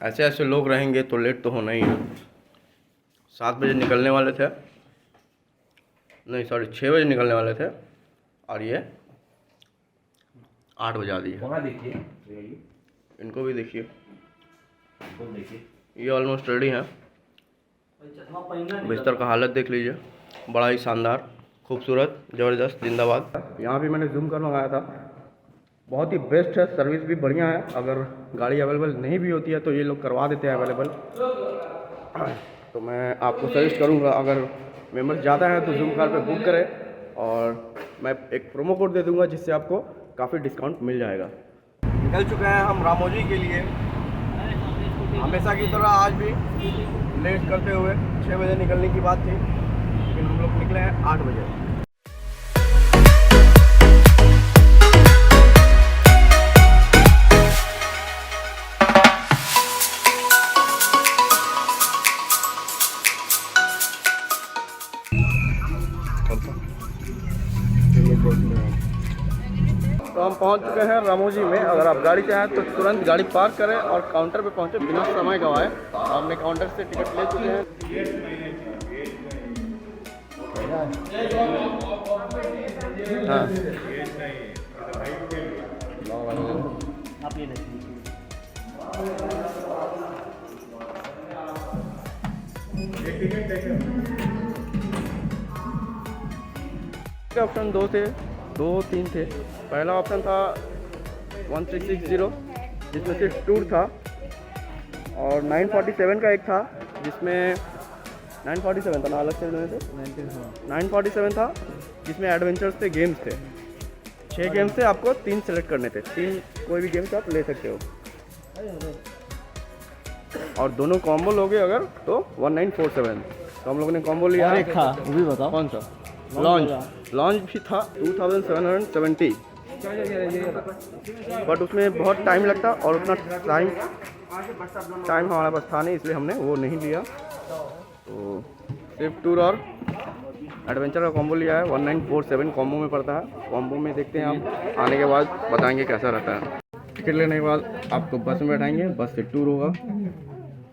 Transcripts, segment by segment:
ऐसे ऐसे लोग रहेंगे तो लेट तो होना ही है। 7 बजे निकलने वाले थे, नहीं सॉरी 6 बजे निकलने वाले थे और ये 8 बजा दिए। वहाँ देखिए, इनको भी देखिए, तो देखिए ये ऑलमोस्ट रेडी हैं। बिस्तर का हालत देख लीजिए, बड़ा ही शानदार, खूबसूरत, ज़बरदस्त, जिंदाबाद। यहाँ भी मैंने जूम कर मंगाया था, बहुत ही बेस्ट है, सर्विस भी बढ़िया है। अगर गाड़ी अवेलेबल नहीं भी होती है तो ये लोग करवा देते हैं अवेलेबल। तो मैं आपको सजेस्ट करूँगा, अगर मेंबर्स ज़्यादा हैं तो जूम कार पे बुक करें और मैं एक प्रोमो कोड दे दूँगा जिससे आपको काफ़ी डिस्काउंट मिल जाएगा। निकल चुके हैं हम रामोजी के लिए, हमेशा की तरह आज भी लेट करते हुए। 6 बजे निकलने की बात थी लेकिन हम लोग निकले हैं 8 बजे। तो हम पहुंच चुके हैं रामोजी में। अगर आप गाड़ी चाहें तो तुरंत गाड़ी पार्क करें और काउंटर पे पहुंचे बिना समय गंवाए। हमने काउंटर से टिकट ले चुके हैं। हाँ ऑप्शन 2 3 थे। पहला ऑप्शन था 1360 जिसमें सिर्फ टूर था, और 947 का एक था जिसमें 947 था ना, अलग से थे 947 था जिसमें एडवेंचर्स थे, गेम्स थे। 6 गेम्स थे, आपको 3 सेलेक्ट करने थे। 3 कोई भी गेम्स आप ले सकते हो, और दोनों कॉम्बो लोगे अगर तो 1947। तो हम लोगों ने कॉम्बो लिया। एक था वो भी बताओ कौन सा? लॉन्च भी था 2770, बट उसमें बहुत टाइम लगता और उतना टाइम हमारे पास था नहीं, इसलिए हमने वो नहीं लिया। तो सिर्फ टूर और एडवेंचर का कॉम्बो लिया है। 1947 कॉम्बो में पड़ता है। कॉम्बो में देखते हैं, आप आने के बाद बताएंगे कैसा रहता है। टिकट लेने के बाद आपको बस में बैठाएंगे, बस से टूर होगा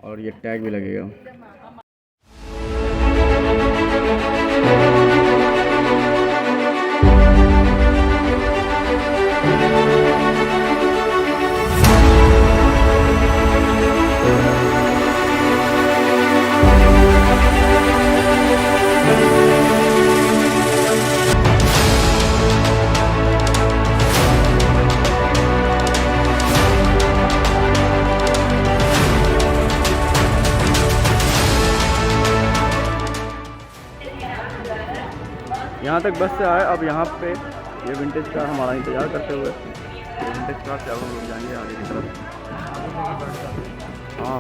और ये टैग भी लगेगा। यहाँ तक बस से आए, अब यहाँ पे ये विंटेज कार हमारा इंतज़ार करते हुए, ये विंटेज कार से अब हम लोग जाएंगे आगे की तरफ। हाँ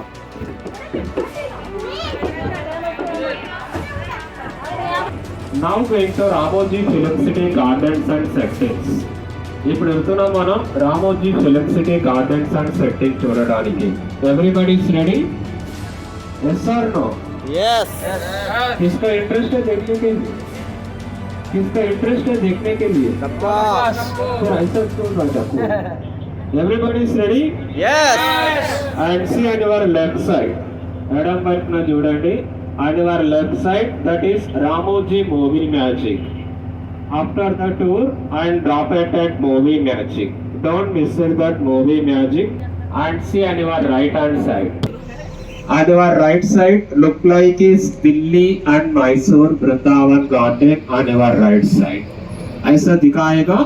Now to enter Ramoji Film City Gardens and Settings. ఇప్పుడు వెళ్తున్నాం మనం Ramoji film city gardens and setting చూడడానికి. Everybody is ready? Yes or no? Yes किसका इंटरेस्ट है देखने के लिए? किसका इंटरेस्ट है देखने के लिए? फिर ऐसा क्यों रखा? Everybody is ready? Yes And see on your left side. ఎడమ వైపున చూడండి. On your left side, that is Ramoji Movie Magic. After the tour, and drop it at Movie Magic. Don't miss that Movie Magic. And see on your right hand side. On your right side, look like is Delhi and Mysore Vrindavan Garden on your right side. ऐसा दिखाएगा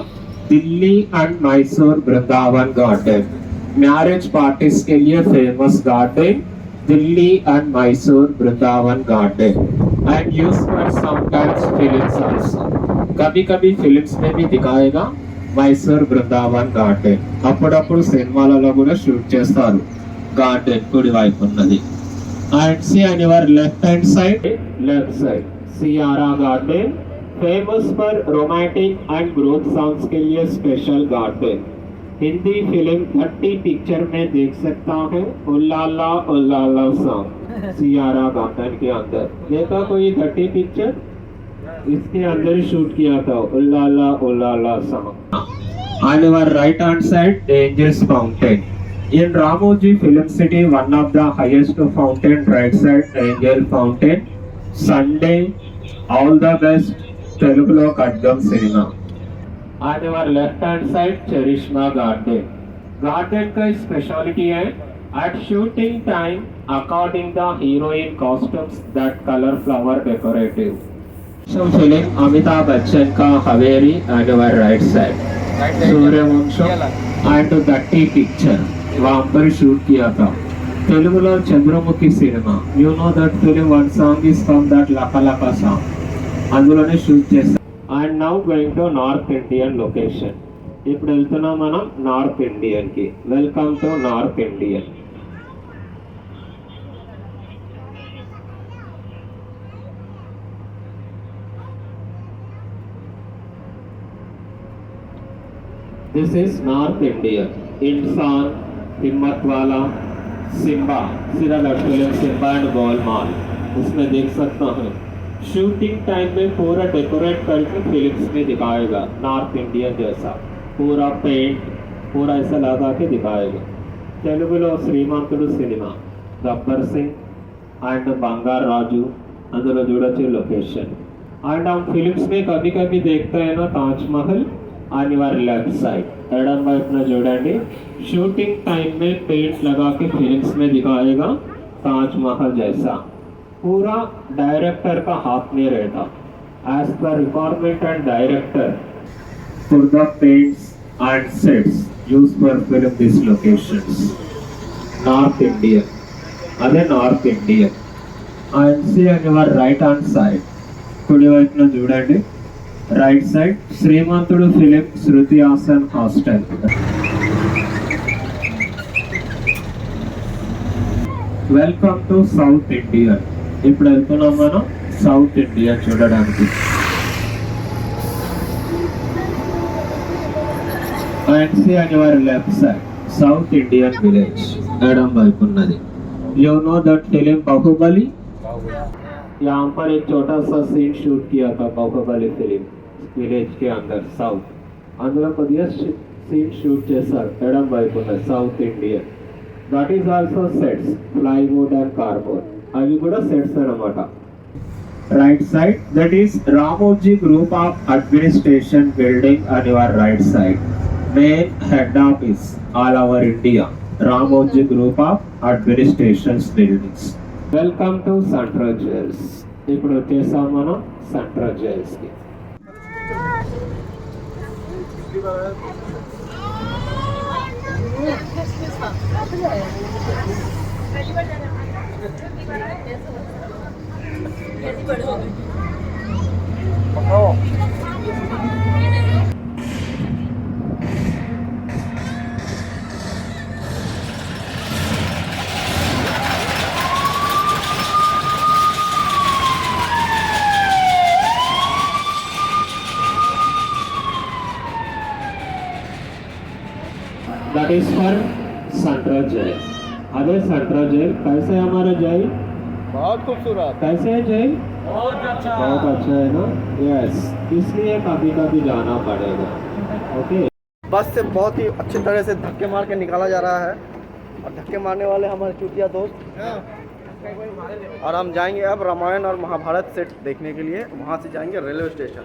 Delhi and Mysore Vrindavan garden, marriage parties के लिए famous garden Delhi and Mysore Vrindavan garden, and use for sometimes films also, कभी कभी films में भी दिखाएगा Mysore Vrindavan garden. అప్పుడప్పుడు సినిమాలలో కూడా షూట్ చేస్తారు. గార్డెన్ కుడి వైపు ఉన్నది. And see on your left hand side సియారా गार्डन, फेमस पर रोमांटिक एंड ग्रोथ सॉन्ग्स के लिए special garden. Hindi film 30 picture में देख सकता है उल्लाला उल्लाला सॉन्ग सियारा गार्डन के अंदर. देखा कोई 30 पिक्चर? इसके अंदर शूट किया था उल्लाला उल्लाला song. On your right hand side, Angels Fountain. In Ramoji Film City, one of the highest fountain, right side, Angel Fountain. Sunday, all the best, Telugulo Kadgam Cinema. On your left hand side, Cherishma Garden. Garden का speciality है at shooting time, according the heroine costumes that color flower decorative. So film Amitabh Bachchan का Haveri on your right side. Sooryavansham and Gatti picture वहाँ पर shoot किया था. तेलुगुलो Chandramukhi cinema. You know that film, one song is from that Laka Laka song. అందులోనే shoot చేశాం. And now going to North Indian location. ఇప్పుడు వెళ్తున్నాం మనం నార్త్ ఇండియన్ కి. Welcome to north Indian. This is North India. इंसान, हिम्मत वाला, Simba, सीधा फिल्म सिम्बा एंड गोलमाल. उसमें देख सकता हूँ शूटिंग टाइम में पूरा डेकोरेट करके फिल्म्स में दिखाएगा. नॉर्थ इंडियन जैसा पूरा पेंट पूरा ऐसा लगा के दिखाएगा. तेलुगुलो श्रीमंतुडु सिनेमा, गब्बर सिंह एंड बंगार राजू అందులో చూడొచ్చు లొకేషన్. అండ్ हम फिल्म्स में कभी कभी देखते हैं ना Taj Mahal on your left side. Adam వైపున చూడండి शूटिंग टाइम में पेंट लगा के फिल्म्स में दिखाएगा ताजमहल जैसा. पूरा डायरेक्टर का हाथ में रहता. As per requirement and director for the paints and sets use for film this locations. North Indian अదే north Indian. And see on your right hand side కుడి వైపున చూడండి right side Srimanthudu film Shruti Haasan hostel. Welcome to south Indian. ఇప్పుడు వెళ్తున్నాం మనం south India చూడడానికి. And see on your left side south Indian village ఎడం వైపు ఉన్నది. You know that film Baahubali. यहाँ पर एक छोटा सा सीन शूट किया था बाहुबली फिल्म विलेज के अंदर साउथ. అందులో కొద్దిగా సీన్ షూట్ చేశారు ఎడం వైపున south Indian. That is also sets plywood and cardboard. అవి కూడా సెట్స్ అన్నమాట. Right side that is Ramoji group of administration building on your right side. Main head office all over India. Ramoji group of administrations buildings. Welcome to central jails. ఇప్పుడు వచ్చేసాం మనం central jails కి. That is for central jail. अरे central jail कैसे है हमारा jail? बहुत खूबसूरत. कैसे है जेल? बहुत अच्छा है ना. यस, इसलिए कभी कभी जाना पड़ेगा. ओके. बस से बहुत ही अच्छी तरह से धक्के मार के निकाला जा रहा है और धक्के मारने वाले हमारे चूतिया दोस्त. और हम जाएंगे अब रामायण और महाभारत सेट देखने के लिए. वहाँ से जाएंगे रेलवे स्टेशन.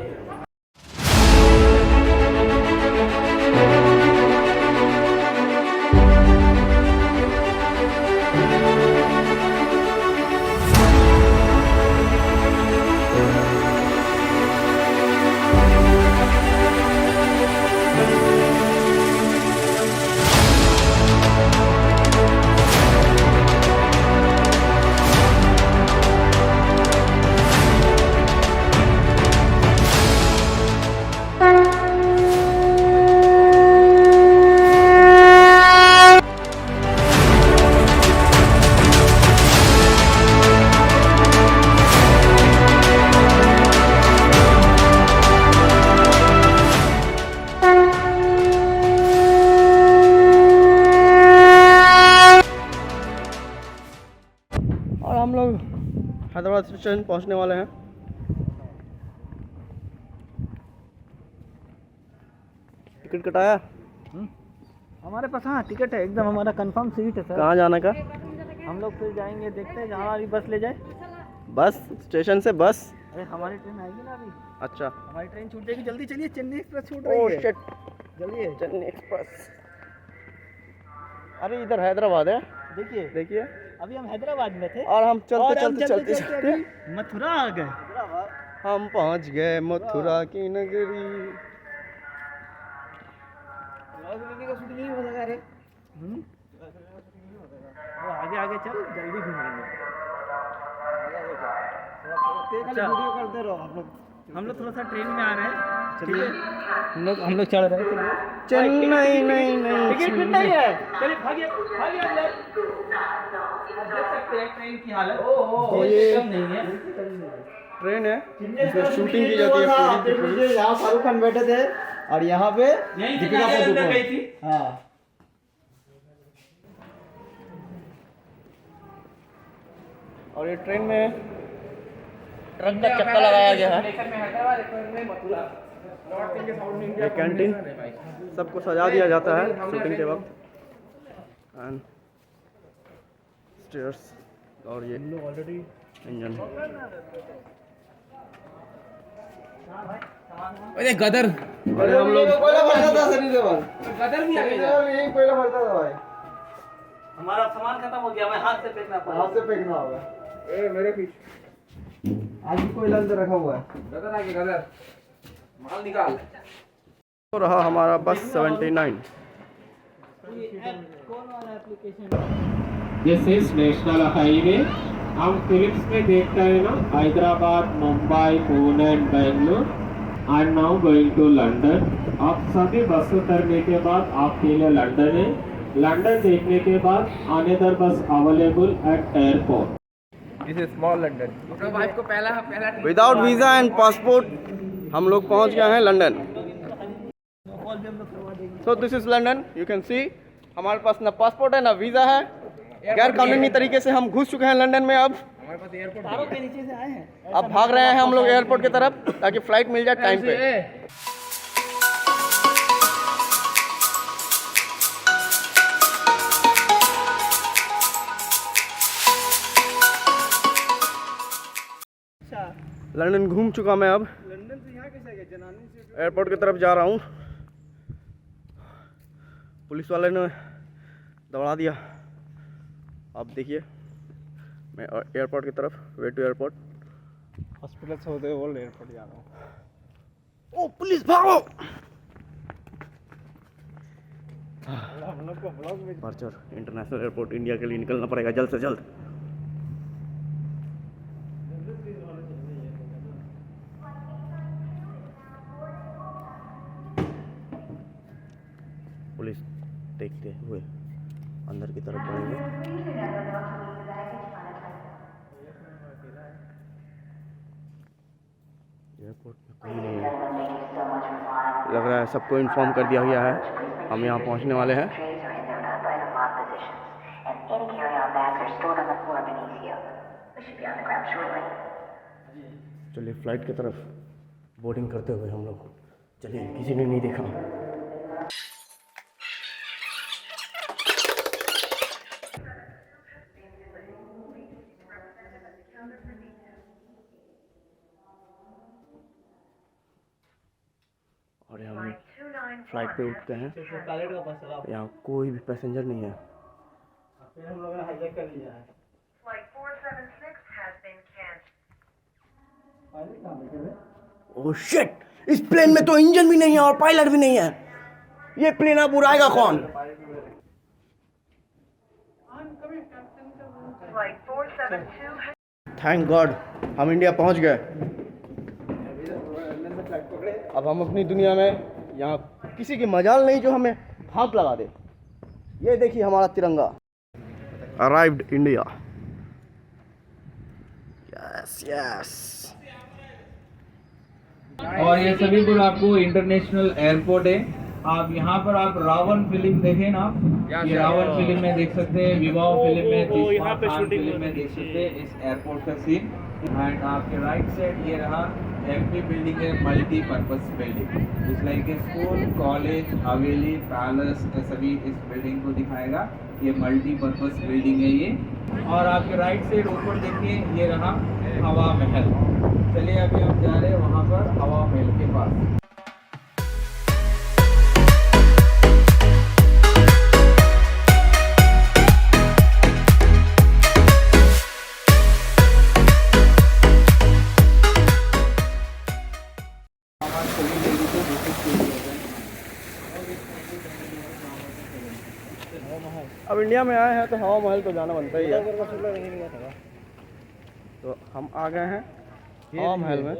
हम लोग हैदराबाद स्टेशन पहुंचने वाले हैं. टिकट कटाया? हमारे पास हाँ टिकट है एकदम, हमारा कंफर्म सीट है सर। कहाँ जाने का? हम लोग फिर जाएंगे, देखते हैं जहाँ हमारी बस ले जाए। बस स्टेशन से बस? अरे हमारी ट्रेन आएगी ना अभी। अच्छा। हमारी ट्रेन छूट जाएगी, जल्दी चलिए, चेन्नई एक्सप्रेस छूट ओह रही है। शिट, जल्दी चेन्नई एक्सप्रेस। अरे इधर हैदराबाद है, देखिए देखिए। अभी हम हैदराबाद में थे और हम और चलते चलते अभी मथुरा आ गए। हम पहुंच गए मथुरा की नगरी। आगे आगे चल, जल्दी घूमेंगे। अच्छा वीडियो करते रहो हम लोग थोड़ा सा ट्रेन में आ रहे हैं। चलिए हम लोग चढ़ रहे हैं। चेन्नई नहीं टिकट नहीं है, चलिए भागिए भागिए अंदर। आप देख सकते हैं ट्रेन की हालत। ये कम नहीं है, ट्रेन है जिसमें शूटिंग की जाती है पूरी की पूरी। यहाँ शाहरुख खान बैठे थे और यहाँ पे दीपिका पादुकोण गई थी। हाँ। और ये ट्रेन में ट्रक का चक्का लगाया गया है। ये कैंटीन सबको सजा दिया जाता है शूटिंग के वक्त। एंड स्टेयर्स और ये इंजन। अरे गदर, अरे हम लोग गदर भी आ गया। यही पहले भरता था भाई। हमारा सामान खत्म हो गया, हमें हाथ से फेंकना पड़ा। हाथ से फेंकना होगा। ए मेरे पीछे आज भी कोयला अंदर रखा हुआ है। गदर आ गया, गदर माल निकाल। तो रहा हमारा बस 79। कौन वाला application? This is national highway. हम फिल्म्स में देखते हैं ना, Hyderabad, Mumbai, Pune and Bangalore. I am now going to London. आप सभी बस उतरने के बाद आपके लिए लंदन है। लंदन देखने के बाद अनदर बस available at airport. This is small London. Without visa and passport हम लोग पहुंच गए हैं London. So this is London. You can see हमारे पास ना पासपोर्ट है ना वीज़ा है। गैर कानूनी तरीके से हम घुस चुके हैं लंदन में। अब तारों के नीचे से आए हैं। अब भाग रहे हैं हम लोग एयरपोर्ट की तरफ ताकि फ्लाइट मिल जाए टाइम पे। लंदन घूम चुका मैं। अब लंदन से यहाँ कैसे गए? जनानी से एयरपोर्ट की तरफ जा रहा हूँ। पुलिस वाले ने दौड़ा दिया। अब देखिए मैं एयरपोर्ट की तरफ, वे टू एयरपोर्ट। हॉस्पिटल से होते हुए एयरपोर्ट जा रहा हूँ। ओ पुलिस भागो! हम लोग को ब्लॉग में पर्चर इंटरनेशनल एयरपोर्ट इंडिया के लिए निकलना पड़ेगा जल्द से जल्द। पुलिस देखते हुए अंदर की तरफ बढ़ेंगे। एयरपोर्ट में कोई नहीं है, लग रहा है सबको इन्फॉर्म कर दिया गया है हम यहाँ पहुँचने वाले हैं। चलिए फ्लाइट की तरफ बोर्डिंग करते हुए हम लोग चलिए, किसी ने नहीं देखा। और हम फ्लाइट पे उठते हैं, पायलट का पास चला। यहाँ कोई भी पैसेंजर नहीं है। फिर हम लोगों ने हाईजैक कर लिया है। Flight 476 has been cancelled. Pilot कहाँ बैठे हुए? ओह शिट, इस प्लेन में तो इंजन भी नहीं है और पायलट भी नहीं है। ये प्लेन अब उड़ाएगा कौन? Flight 472 has थैंक गॉड हम इंडिया पहुंच गए। अब हम अपनी दुनिया में यहाँ किसी की मजाल नहीं जो हमें हाथ लगा दे। ये देखिए हमारा तिरंगा। Arrived India. Yes yes. और ये सभी पर आपको इंटरनेशनल एयरपोर्ट है। आप यहाँ पर आप रावण फिल्म देखें ना, ये रावण फिल्म में देख सकते हैं, विवाह फिल्म में, तीसरा खान फिल्म में देख सकते हैं इस एयरपोर्ट का सीन। एंड आपके राइट साइड ये रहा एमपी बिल्डिंग है multipurpose building, it's like a school, college, Haveli, palace, सभी इस बिल्डिंग को दिखाएगा। ये मल्टीपर्पज बिल्डिंग है ये। और आपके राइट साइड ऊपर देखिए, ये रहा हवा महल। चलिए अभी हम जा रहे हैं वहाँ पर हवा महल के पास। अब इंडिया में आए हैं तो हवा महल तो जाना बनता ही है। तो हम आ गए हैं हवा महल में।